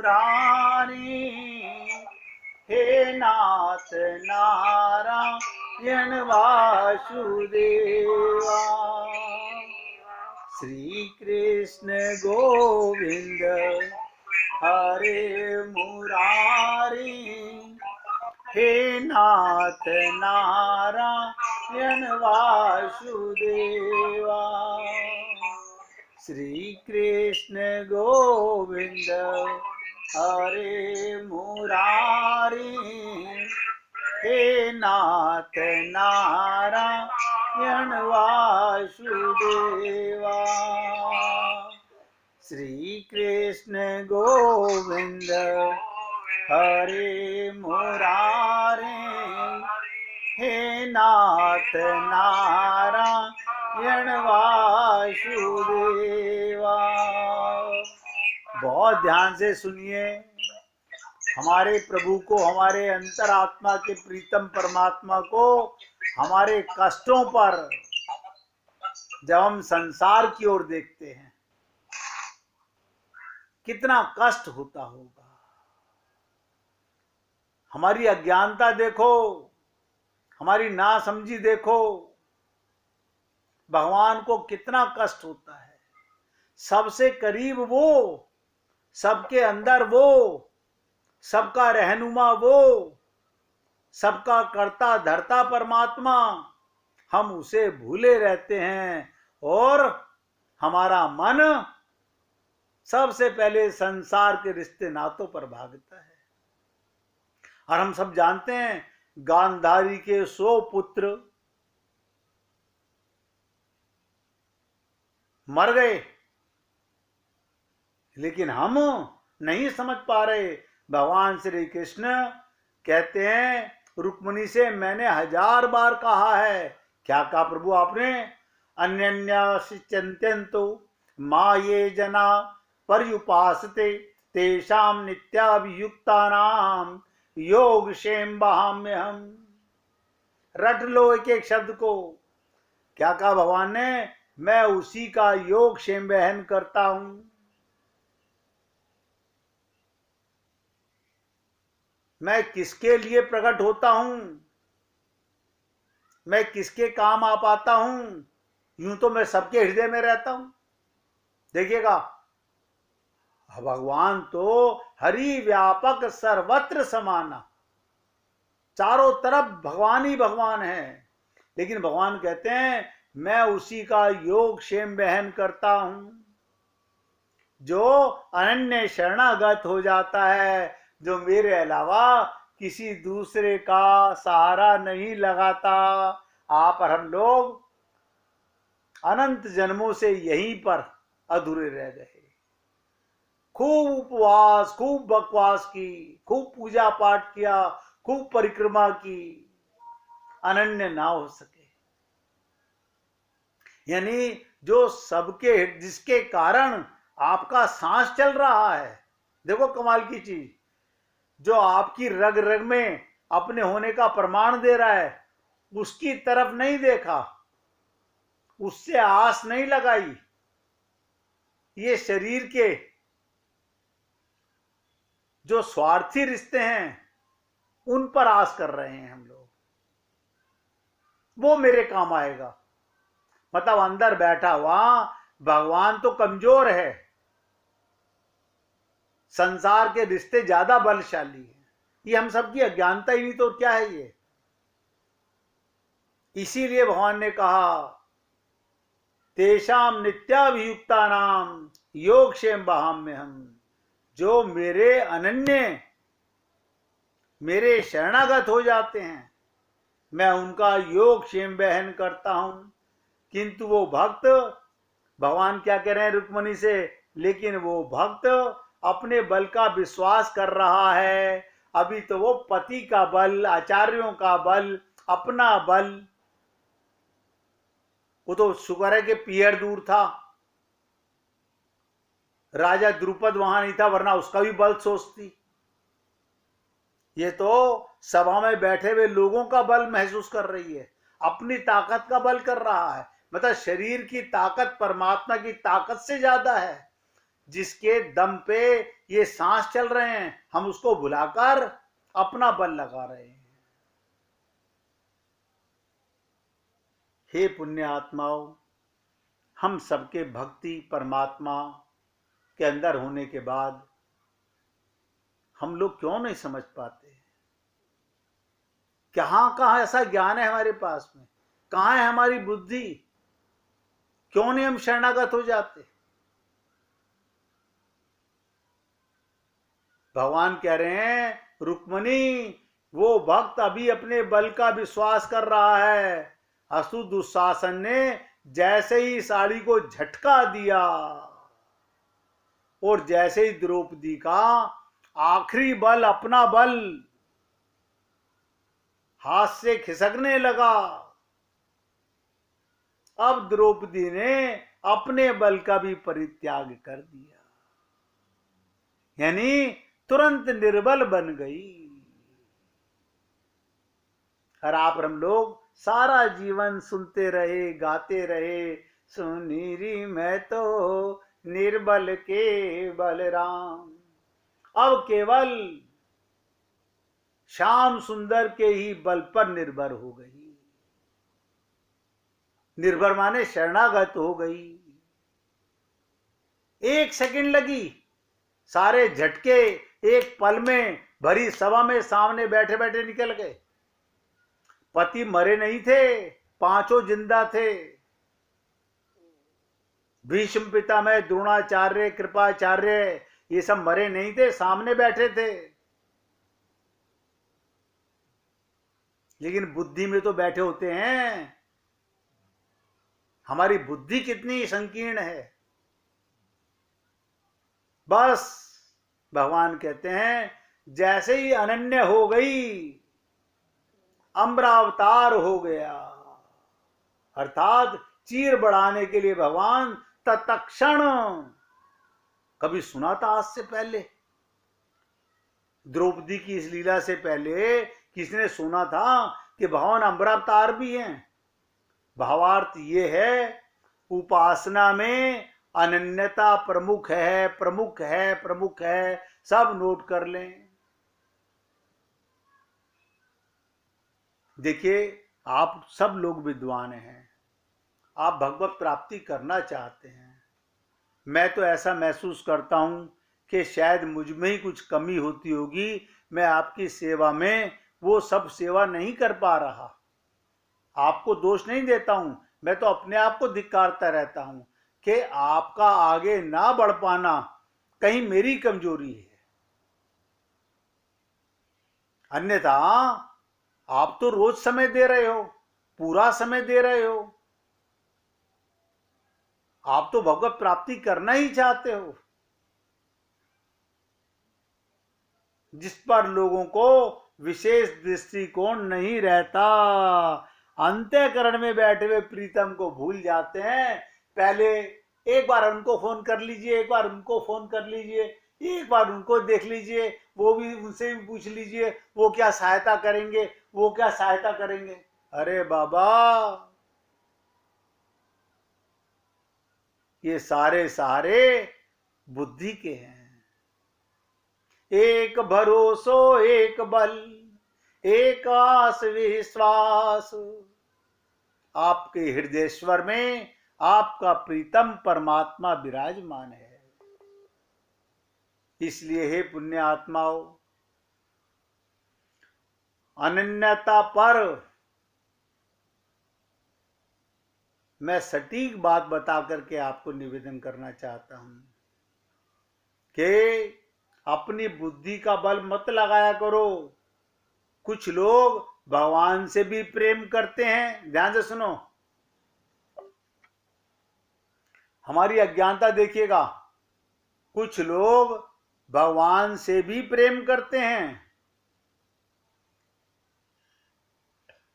मुरारी हे नाथ नारायण वासुदेवा। श्री कृष्ण गोविंद हरे मुरारी हे नाथ नारायण वासुदेवा। श्री कृष्ण गोविंद हरे मुरारी हे नाथ नारायण वासुदेवा। श्री कृष्ण गोविंद हरे मुरारी हे नाथ नारायण वासुदेवा। बहुत ध्यान से सुनिए। हमारे प्रभु को, हमारे अंतरात्मा के प्रीतम परमात्मा को हमारे कष्टों पर जब हम संसार की ओर देखते हैं कितना कष्ट होता होगा। हमारी अज्ञानता देखो, हमारी नासमझी देखो, भगवान को कितना कष्ट होता है। सबसे करीब वो, सबके अंदर वो, सबका रहनुमा वो, सबका कर्ता धर्ता परमात्मा, हम उसे भूले रहते हैं और हमारा मन सबसे पहले संसार के रिश्ते नातों पर भागता है। और हम सब जानते हैं गांधारी के 100 पुत्र मर गए, लेकिन हम नहीं समझ पा रहे। भगवान श्री कृष्ण कहते हैं रुक्मिणी से, मैंने 1000 बार कहा है। क्या कहा प्रभु आपने? अन्यन्याश्चिन्त्यन्तो मा ये जना पर्युपासते तेषां नित्याभियुक्तानां योगक्षेम वहाम्यहम्। रट लो एक एक शब्द को। क्या कहा भगवान ने? मैं उसी का योगक्षेम वहन करता हूं। मैं किसके लिए प्रकट होता हूं, मैं किसके काम आ पाता हूं, यूं तो मैं सबके हृदय में रहता हूं। देखिएगा, भगवान तो हरि व्यापक सर्वत्र समाना, चारों तरफ भगवान ही भगवान है। लेकिन भगवान कहते हैं मैं उसी का योगक्षेम वहन करता हूं। जो अनन्य शरणागत हो जाता है, जो मेरे अलावा किसी दूसरे का सहारा नहीं लगाता। आप और हम लोग अनंत जन्मों से यहीं पर अधूरे रह गए। खूब उपवास, खूब बकवास की, खूब पूजा पाठ किया, खूब परिक्रमा की, अनन्य ना हो सके। यानी जो सबके, जिसके कारण आपका सांस चल रहा है। देखो कमाल की चीज, जो आपकी रग रग में अपने होने का प्रमाण दे रहा है, उसकी तरफ नहीं देखा, उससे आस नहीं लगाई। ये शरीर के जो स्वार्थी रिश्ते हैं उन पर आस कर रहे हैं हम लोग। वो मेरे काम आएगा, मतलब अंदर बैठा हुआ भगवान तो कमजोर है, संसार के रिश्ते ज्यादा बलशाली है। ये हम सबकी अज्ञानता ही नहीं तो क्या है ये। इसीलिए भगवान ने कहा तेषाम नित्याभियुक्तानाम योगक्षेम वहाम्यहम्। जो मेरे अनन्य, मेरे शरणागत हो जाते हैं, मैं उनका योगक्षेम वहन करता हूं। किंतु वो भक्त, भगवान क्या कह रहे हैं रुक्मिणी से, लेकिन वो भक्त अपने बल का विश्वास कर रहा है। अभी तो वो पति का बल, आचार्यों का बल, अपना बल, वो तो शुक्र है कि पीहर दूर था, राजा द्रुपद वहां नहीं था, वरना उसका भी बल सोचती। ये तो सभा में बैठे हुए लोगों का बल महसूस कर रही है, अपनी ताकत का बल कर रहा है। मतलब शरीर की ताकत परमात्मा की ताकत से ज्यादा है। जिसके दम पे ये सांस चल रहे हैं, हम उसको भुलाकर अपना बल लगा रहे हैं। हे पुण्य आत्माओं, हम सबके भक्ति परमात्मा के अंदर होने के बाद हम लोग क्यों नहीं समझ पाते? कहाँ कहाँ ऐसा ज्ञान है हमारे पास में? कहाँ है हमारी बुद्धि? क्यों नहीं हम शरणागत हो जाते? भगवान कह रहे हैं, रुक्मणी, वो भक्त अभी अपने बल का विश्वास कर रहा है। असु दुशासन ने जैसे ही साड़ी को झटका दिया और जैसे ही द्रौपदी का आखिरी बल, अपना बल हाथ से खिसकने लगा, अब द्रौपदी ने अपने बल का भी परित्याग कर दिया, यानी तुरंत निर्बल बन गई। और आप हम लोग सारा जीवन सुनते रहे, गाते रहे, सुनीरी मैं तो निर्बल के बलराम। अब केवल श्याम सुंदर के ही बल पर निर्भर हो गई। निर्भर माने शरणागत हो गई। एक सेकंड लगी, सारे झटके एक पल में भरी सभा में सामने बैठे बैठे निकल गए। पति मरे नहीं थे, पांचों जिंदा थे। भीष्म पितामह, द्रोणाचार्य, कृपाचार्य, ये सब मरे नहीं थे, सामने बैठे थे। लेकिन बुद्धि में तो बैठे होते हैं। हमारी बुद्धि कितनी संकीर्ण है। बस भगवान कहते हैं, जैसे ही अनन्य हो गई, अम्बरावतार हो गया, अर्थात चीर बढ़ाने के लिए भगवान तत्क्षण। कभी सुना था आज से पहले? द्रौपदी की इस लीला से पहले किसने सुना था कि भगवान अम्बरावतार भी हैं? भावार्थ ये है, उपासना में अनन्यता प्रमुख है, प्रमुख है, प्रमुख है। सब नोट कर लें। देखिए, आप सब लोग विद्वान हैं, आप भगवत प्राप्ति करना चाहते हैं। मैं तो ऐसा महसूस करता हूं कि शायद मुझ में ही कुछ कमी होती होगी। मैं आपकी सेवा में वो सब सेवा नहीं कर पा रहा। आपको दोष नहीं देता हूं, मैं तो अपने आप को धिक्कारता रहता हूं कि आपका आगे ना बढ़ पाना कहीं मेरी कमजोरी है। अन्यथा आप तो रोज समय दे रहे हो, पूरा समय दे रहे हो। आप तो भगवत प्राप्ति करना ही चाहते हो। जिस पर लोगों को विशेष दृष्टिकोण नहीं रहता, अंतःकरण में बैठे हुए प्रीतम को भूल जाते हैं। पहले एक बार उनको फोन कर लीजिए, एक बार उनको फोन कर लीजिए, एक बार उनको देख लीजिए, वो भी, उनसे भी पूछ लीजिए वो क्या सहायता करेंगे, वो क्या सहायता करेंगे। अरे बाबा, ये सारे सहारे बुद्धि के हैं। एक भरोसो एक बल, एक आस विश्वास। आपके हृदयेश्वर में आपका प्रीतम परमात्मा विराजमान है। इसलिए हे पुण्य आत्माओं, अनन्यता पर मैं सटीक बात बता करके आपको निवेदन करना चाहता हूं कि अपनी बुद्धि का बल मत लगाया करो। कुछ लोग भगवान से भी प्रेम करते हैं। ध्यान से सुनो, हमारी अज्ञानता देखिएगा। कुछ लोग भगवान से भी प्रेम करते हैं।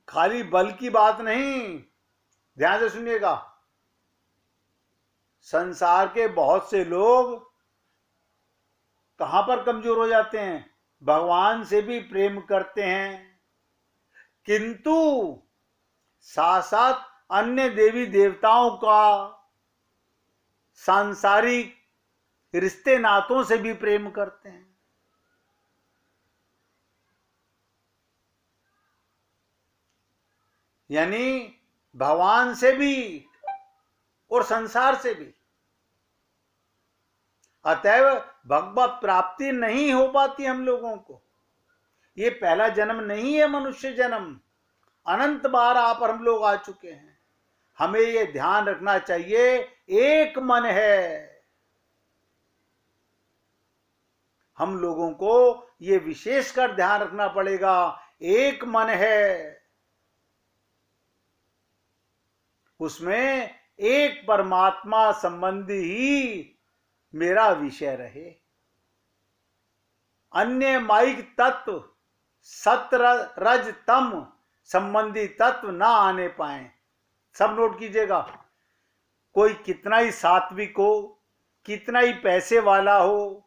खाली बल की बात नहीं, ध्यान से सुनिएगा। संसार के बहुत से लोग कहां पर कमजोर हो जाते हैं? भगवान से भी प्रेम करते हैं, किंतु साथ साथ अन्य देवी देवताओं का सांसारिक रिश्ते नातों से भी प्रेम करते हैं। यानी भगवान से भी और संसार से भी। अतएव भगवत प्राप्ति नहीं हो पाती हम लोगों को। ये पहला जन्म नहीं है मनुष्य जन्म, अनंत बार आप और हम लोग आ चुके हैं। हमें ये ध्यान रखना चाहिए, एक मन है। हम लोगों को ये विशेषकर ध्यान रखना पड़ेगा, एक मन है, उसमें एक परमात्मा संबंधी ही मेरा विषय रहे। अन्य माइक तत्व सत रज तम संबंधी तत्व ना आने पाए। सब नोट कीजिएगा। कोई कितना ही सात्विक हो, कितना ही पैसे वाला हो,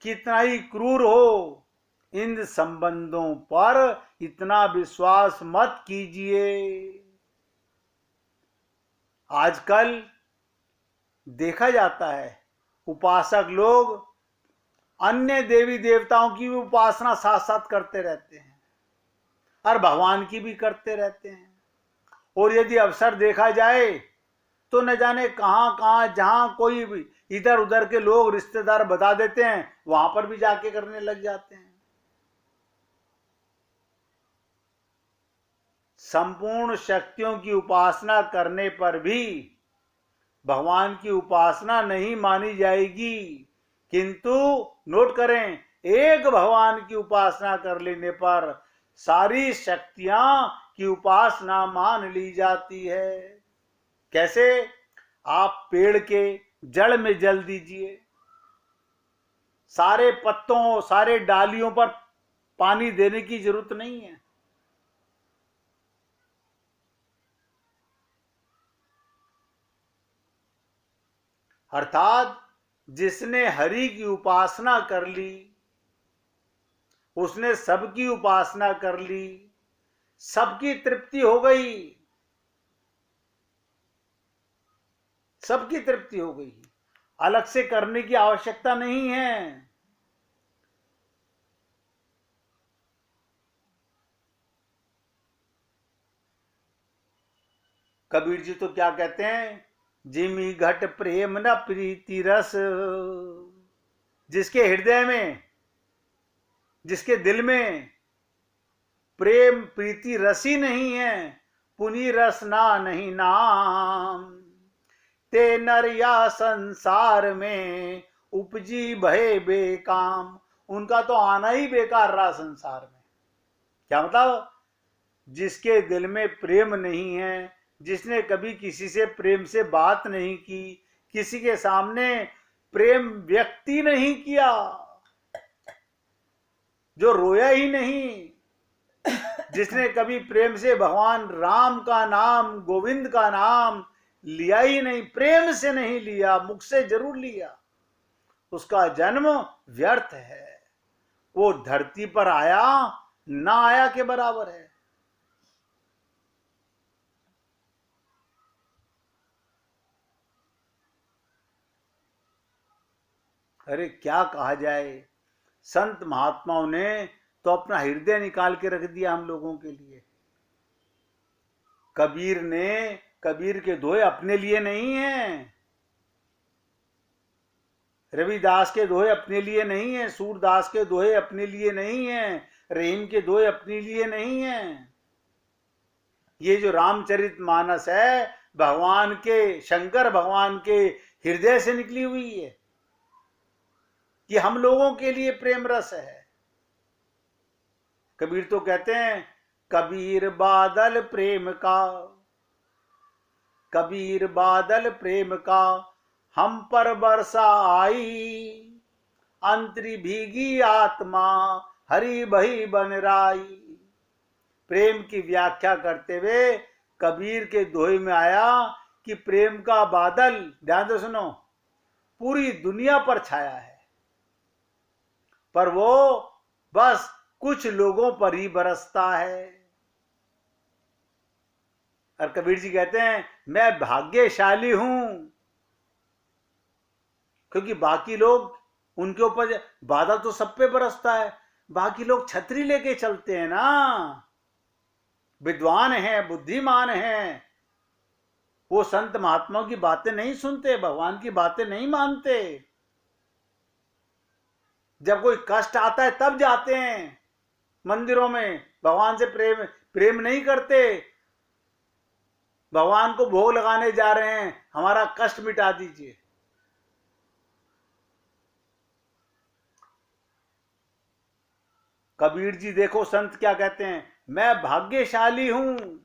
कितना ही क्रूर हो, इन संबंधों पर इतना विश्वास मत कीजिए। आजकल देखा जाता है उपासक लोग अन्य देवी देवताओं की भी उपासना साथ साथ करते रहते हैं और भगवान की भी करते रहते हैं। और यदि अवसर देखा जाए तो न जाने कहां कहां, जहां कोई भी इधर उधर के लोग रिश्तेदार बता देते हैं, वहां पर भी जाके करने लग जाते हैं। संपूर्ण शक्तियों की उपासना करने पर भी भगवान की उपासना नहीं मानी जाएगी। किंतु नोट करें, एक भगवान की उपासना कर लेने पर सारी शक्तियां की उपासना मान ली जाती है। कैसे? आप पेड़ के जड़ में जल दीजिए, सारे पत्तों सारे डालियों पर पानी देने की जरूरत नहीं है। अर्थात जिसने हरि की उपासना कर ली, उसने सबकी उपासना कर ली, सबकी तृप्ति हो गई, सबकी तृप्ति हो गई। अलग से करने की आवश्यकता नहीं है। कबीर जी तो क्या कहते हैं, जिमी घट प्रेम न प्रीति रस। जिसके हृदय में, जिसके दिल में प्रेम प्रीति रस ही नहीं है, पुनि रस ना नहीं नाम, ते नर या संसार में उपजी भय बेकाम। उनका तो आना ही बेकार रहा संसार में। क्या मतलब? जिसके दिल में प्रेम नहीं है, जिसने कभी किसी से प्रेम से बात नहीं की, किसी के सामने प्रेम व्यक्ति नहीं किया, जो रोया ही नहीं, जिसने कभी प्रेम से भगवान राम का नाम, गोविंद का नाम लिया ही नहीं, प्रेम से नहीं लिया, मुख से जरूर लिया, उसका जन्म व्यर्थ है। वो धरती पर आया ना आया के बराबर है। अरे क्या कहा जाए, संत महात्माओं ने तो अपना हृदय निकाल के रख दिया हम लोगों के लिए। कबीर ने, कबीर के दोहे अपने लिए नहीं हैं, रविदास के दोहे अपने लिए नहीं है, सूरदास के दोहे अपने लिए नहीं है, रहीम के दोहे अपने लिए नहीं है। ये जो रामचरितमानस है, भगवान के, शंकर भगवान के हृदय से निकली हुई है। ये हम लोगों के लिए प्रेम रस है। कबीर तो कहते हैं, कबीर बादल प्रेम का, कबीर बादल प्रेम का हम पर बरसा आई, अंतरी भीगी आत्मा हरि बही बन राई। प्रेम की व्याख्या करते हुए कबीर के दोहे में आया कि प्रेम का बादल, ध्यान से सुनो, पूरी दुनिया पर छाया है, पर वो बस कुछ लोगों पर ही बरसता है। और कबीर जी कहते हैं, मैं भाग्यशाली हूं, क्योंकि बाकी लोग, उनके ऊपर बादल तो सब पे बरसता है, बाकी लोग छतरी लेके चलते हैं ना, विद्वान हैं, बुद्धिमान हैं, वो संत महात्माओं की बातें नहीं सुनते, भगवान की बातें नहीं मानते। जब कोई कष्ट आता है तब जाते हैं मंदिरों में, भगवान से प्रेम प्रेम नहीं करते। भगवान को भोग लगाने जा रहे हैं, हमारा कष्ट मिटा दीजिए। कबीर जी देखो संत क्या कहते हैं, मैं भाग्यशाली हूं,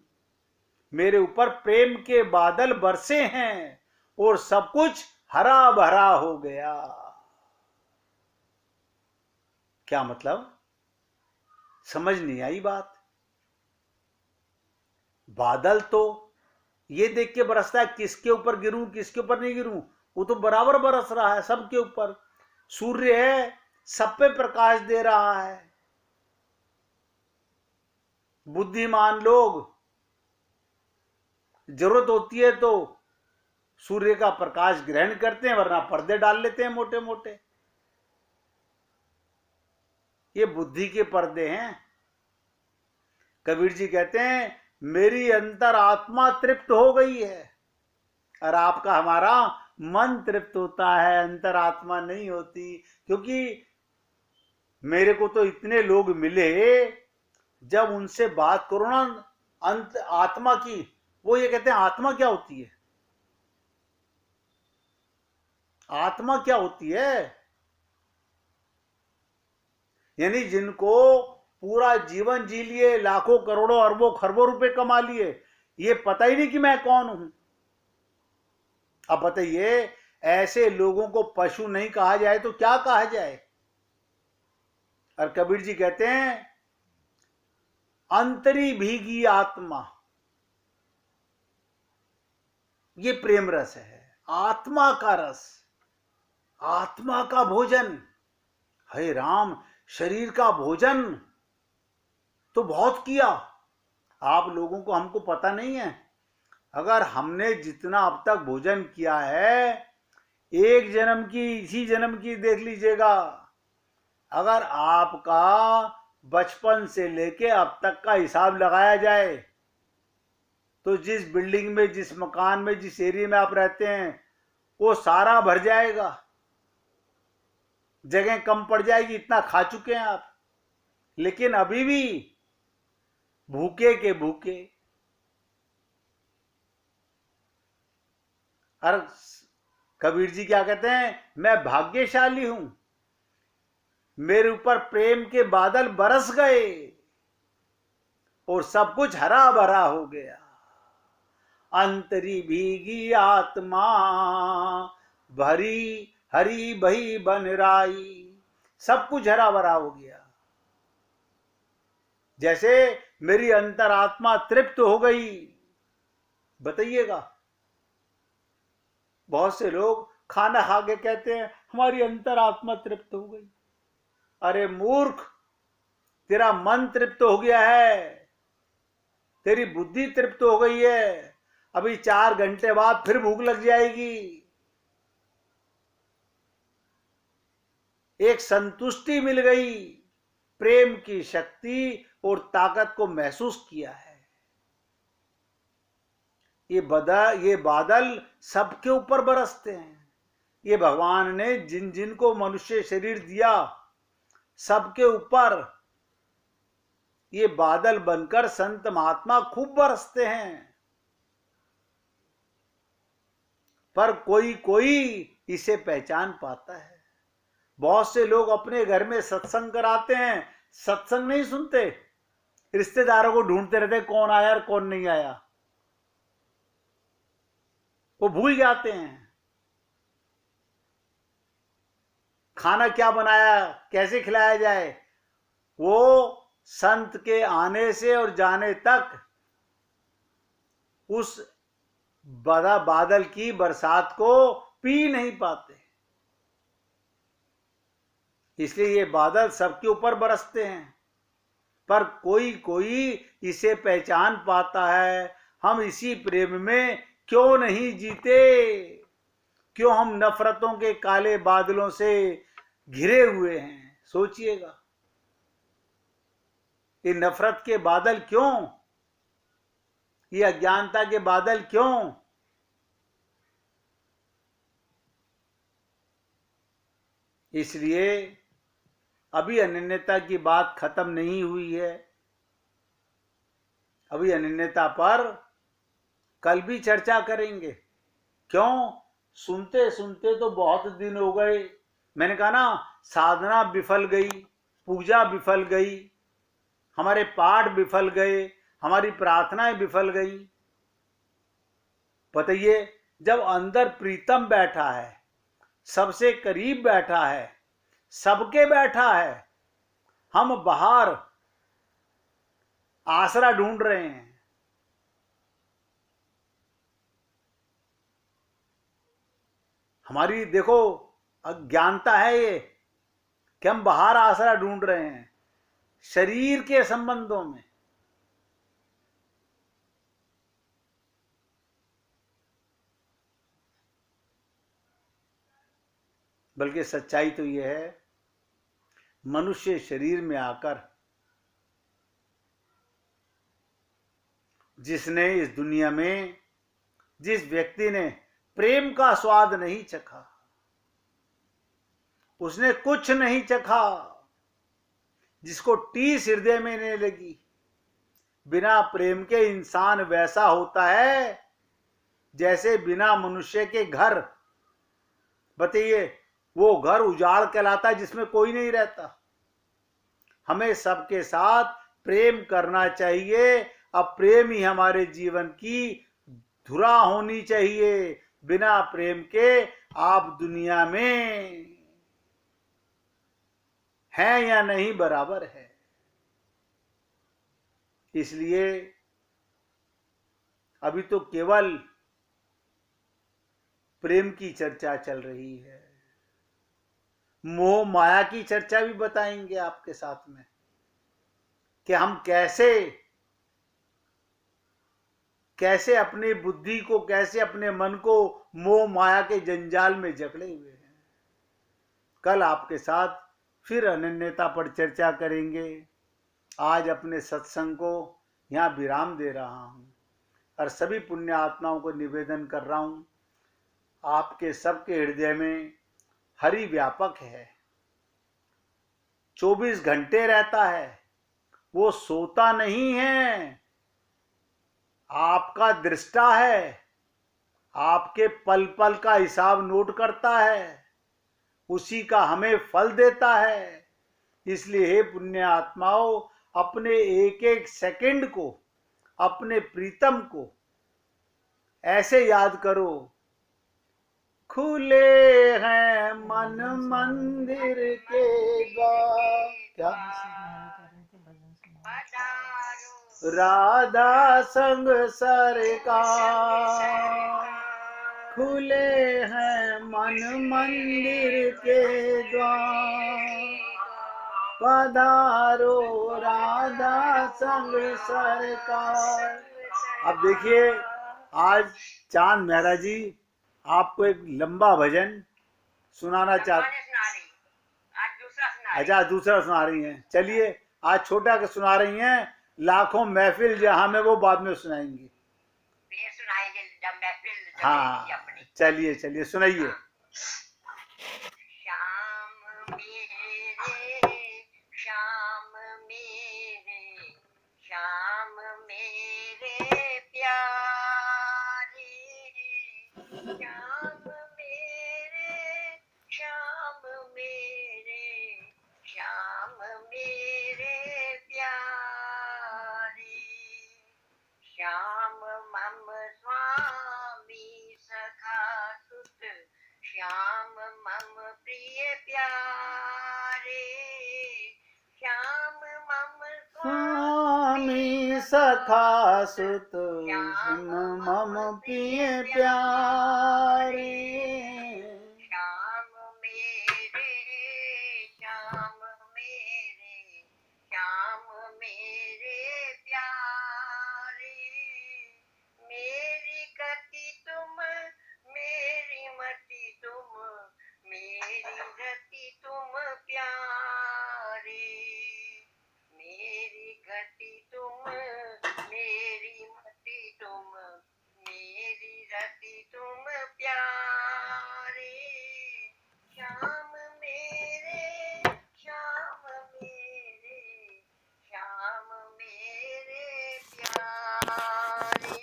मेरे ऊपर प्रेम के बादल बरसे हैं और सब कुछ हरा भरा हो गया। क्या मतलब, समझ नहीं आई बात। बादल तो ये देख के बरसता है किसके ऊपर गिरूं किसके ऊपर नहीं गिरूं, वो तो बराबर बरस रहा है सबके ऊपर। सूर्य है, सब पे प्रकाश दे रहा है। बुद्धिमान लोग जरूरत होती है तो सूर्य का प्रकाश ग्रहण करते हैं, वरना पर्दे डाल लेते हैं मोटे मोटे। ये बुद्धि के पर्दे हैं। कबीर जी कहते हैं मेरी अंतर आत्मा तृप्त हो गई है, और आपका हमारा मन तृप्त होता है, अंतर आत्मा नहीं होती। क्योंकि मेरे को तो इतने लोग मिले, जब उनसे बात करो ना अंत आत्मा की, वो ये कहते हैं आत्मा क्या होती है, आत्मा क्या होती है। यानी जिनको पूरा जीवन जी लिए, लाखों करोड़ों अरबों खरबों रुपए कमा लिए, ये पता ही नहीं कि मैं कौन हूं। अब बताइए, ऐसे लोगों को पशु नहीं कहा जाए तो क्या कहा जाए। और कबीर जी कहते हैं अंतरी भीगी आत्मा, ये प्रेम रस है, आत्मा का रस, आत्मा का भोजन। हे राम, शरीर का भोजन तो बहुत किया, आप लोगों को, हमको पता नहीं है। अगर हमने जितना अब तक भोजन किया है, एक जन्म की, इसी जन्म की देख लीजिएगा। अगर आपका बचपन से लेके अब तक का हिसाब लगाया जाए, तो जिस बिल्डिंग में, जिस मकान में, जिस एरिया में आप रहते हैं, वो सारा भर जाएगा, जगह कम पड़ जाएगी, इतना खा चुके हैं आप। लेकिन अभी भी भूखे के भूखे। और कबीर जी क्या कहते हैं, मैं भाग्यशाली हूं, मेरे ऊपर प्रेम के बादल बरस गए और सब कुछ हरा भरा हो गया। अंतरी भीगी आत्मा, भरी हरी भई बनराई, सब कुछ हरा भरा हो गया। जैसे मेरी अंतरात्मा तृप्त हो गई। बताइएगा, बहुत से लोग खाना खा के कहते हैं हमारी अंतरात्मा तृप्त हो गई। अरे मूर्ख, तेरा मन तृप्त हो गया है, तेरी बुद्धि तृप्त हो गई है, अभी 4 घंटे बाद फिर भूख लग जाएगी। एक संतुष्टि मिल गई, प्रेम की शक्ति और ताकत को महसूस किया है। ये बादल सबके ऊपर बरसते हैं। ये भगवान ने जिन जिन को मनुष्य शरीर दिया, सबके ऊपर ये बादल बनकर संत महात्मा खूब बरसते हैं। पर कोई कोई इसे पहचान पाता है। बहुत से लोग अपने घर में सत्संग कराते हैं, सत्संग नहीं सुनते, रिश्तेदारों को ढूंढते रहते कौन आया और कौन नहीं आया, वो भूल जाते हैं खाना क्या बनाया, कैसे खिलाया जाए। वो संत के आने से और जाने तक उस बादल की बरसात को पी नहीं पाते। इसलिए ये बादल सबके ऊपर बरसते हैं, पर कोई कोई इसे पहचान पाता है। हम इसी प्रेम में क्यों नहीं जीते। क्यों हम नफरतों के काले बादलों से घिरे हुए हैं? सोचिएगा, ये नफरत के बादल क्यों? ये अज्ञानता के बादल क्यों? इसलिए अभी अनन्यता की बात खत्म नहीं हुई है। अभी अनन्यता पर कल भी चर्चा करेंगे। क्यों? सुनते सुनते तो बहुत दिन हो गए। मैंने कहा ना, साधना विफल गई, पूजा विफल गई, हमारे पाठ विफल गए, हमारी प्रार्थनाएं विफल गई। बताइए, जब अंदर प्रीतम बैठा है, सबसे करीब बैठा है, सबके बैठा है, हम बाहर आसरा ढूंढ रहे हैं। हमारी देखो अज्ञानता है ये कि हम बाहर आसरा ढूंढ रहे हैं शरीर के संबंधों में। बल्कि सच्चाई तो यह है, मनुष्य शरीर में आकर जिसने इस दुनिया में, जिस व्यक्ति ने प्रेम का स्वाद नहीं चखा, उसने कुछ नहीं चखा। जिसको टीस हृदय में नहीं लगी, बिना प्रेम के इंसान वैसा होता है जैसे बिना मनुष्य के घर। बताइए, वो घर उजाड़ कहलाता है जिसमें कोई नहीं रहता। हमें सबके साथ प्रेम करना चाहिए। अब प्रेम ही हमारे जीवन की धुरा होनी चाहिए। बिना प्रेम के आप दुनिया में हैं या नहीं बराबर है। इसलिए अभी तो केवल प्रेम की चर्चा चल रही है। मोह माया की चर्चा भी बताएंगे आपके साथ में कि हम कैसे कैसे अपनी बुद्धि को, कैसे अपने मन को मोह माया के जंजाल में जकड़े हुए हैं। कल आपके साथ फिर अनन्यता पर चर्चा करेंगे। आज अपने सत्संग को यहाँ विराम दे रहा हूँ और सभी पुण्य आत्माओं को निवेदन कर रहा हूँ, आपके सबके हृदय में हरि व्यापक है, 24 घंटे रहता है, वो सोता नहीं है, आपका दृष्टा है, आपके पल पल का हिसाब नोट करता है, उसी का हमें फल देता है। इसलिए हे पुण्य आत्माओं, अपने एक एक सेकंड को, अपने प्रीतम को ऐसे याद करो, खुले हैं मन मंदिर के द्वार। क्या राधा संग सरकार, खुले हैं मन मंदिर के द्वार, पधारो राधा संग सरकार। अब देखिए, आज चांद मेहरा जी आपको एक लंबा भजन सुनाना चाहते। अच्छा, दूसरा सुना रही हैं। चलिए, आज छोटा के सुना रही हैं, लाखों महफिल जहां में वो बाद में सुनाएंगी। हाँ, चलिए चलिए सुनाइए। श्याम मेरे प्यारे, श्याम मेरे, श्याम मेरे, श्याम मेरे प्यारे, श्याम मम स्वामी सखा सुत, श्याम मम प्रिय प्यारे, श्याम मम स्वामी सखा सुत, मम प्रिय प्यारे, श्याम मेरे, श्याम मेरे, श्याम मेरे प्यारे, मेरी गति तुम, मेरी मति मति तुम मेरी मति तुम मेरी रति तुम प्यारे श्याम मेरे श्याम मेरे श्याम मेरे प्यारे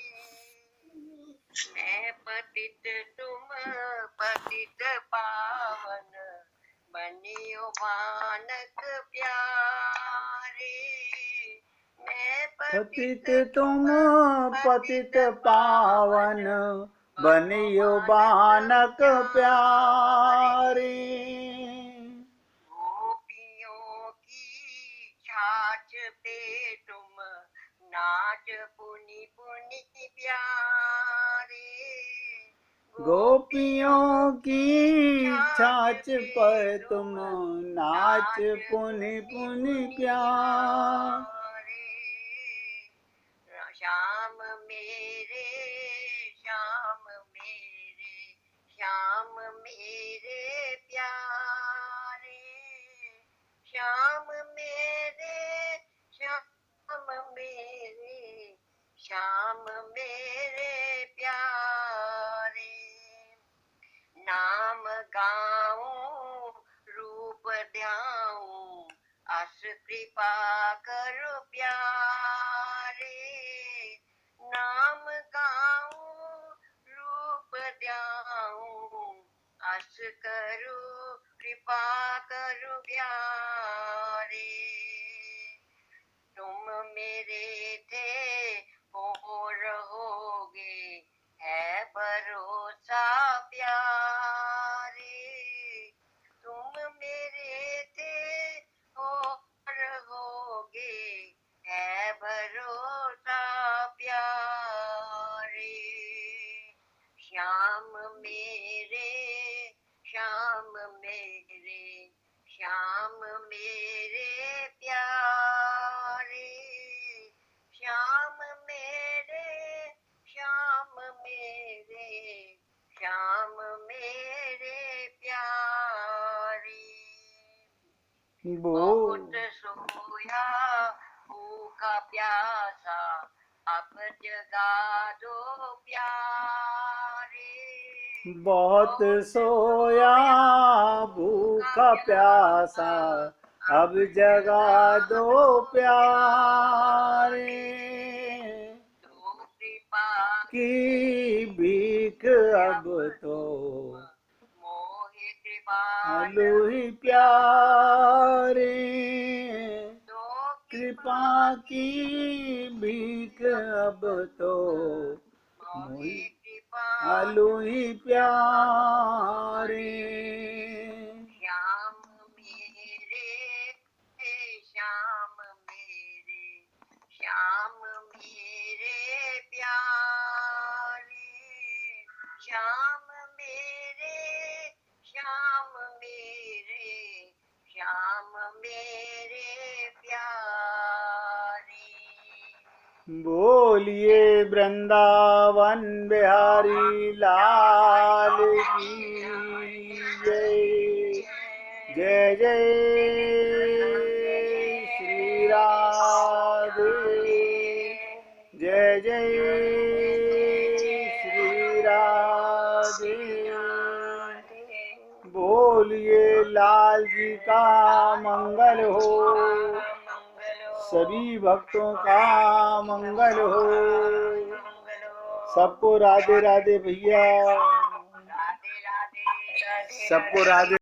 मैं पतित तुम पतित पावन बनियो बानक प्यारे मैं पतित तुम पतित पावन बनियो बानक प्यारे गोपियों की छाछ पे तुम नाच पुनि पुनि प्यारे गोपियों की छाछ पर तुम नाच पुनि पुनि प्यार श्याम मेरे श्याम मेरे श्याम मेरे प्यारे श्याम मेरे श्याम मेरे श्याम मेरे प्यारे नाम गाऊं रूप ध्याऊं अस कृपा करो प्यारे नाम गाऊं रूप ध्याऊं अस करो कृपा करो प्यारे तुम मेरे थे हो रहोगे है भरोसा प्यारे तुम मेरे थे हो रहोगे है भरोसा प्यारे श्याम मेरे श्याम मेरे श्याम मेरे प्यारे श्याम मेरे श्याम मेरे श्याम मेरे प्यारे बहुत सोया भूखा प्यासा अब जगा दो प्यारे बहुत सोया भूखा प्यासा अब जगा दो प्यारे तो कृपा की भीख अब तो मोहि कृपा आलू ही प्यारे तो कृपा की भीख अब तो मोहि कृपा आलू ही प्यारे श्याम मेरे श्याम मेरे श्याम मेरे प्यारे श्याम मेरे श्याम मेरे श्याम मेरे प्यारे बोलिए वृंदावन बिहारी लाल की जय जय जय श्री राधे जय जय श्री राधे बोलिए लाल जी का मंगल हो सभी भक्तों का मंगल हो सबको राधे राधे भैया सबको राधे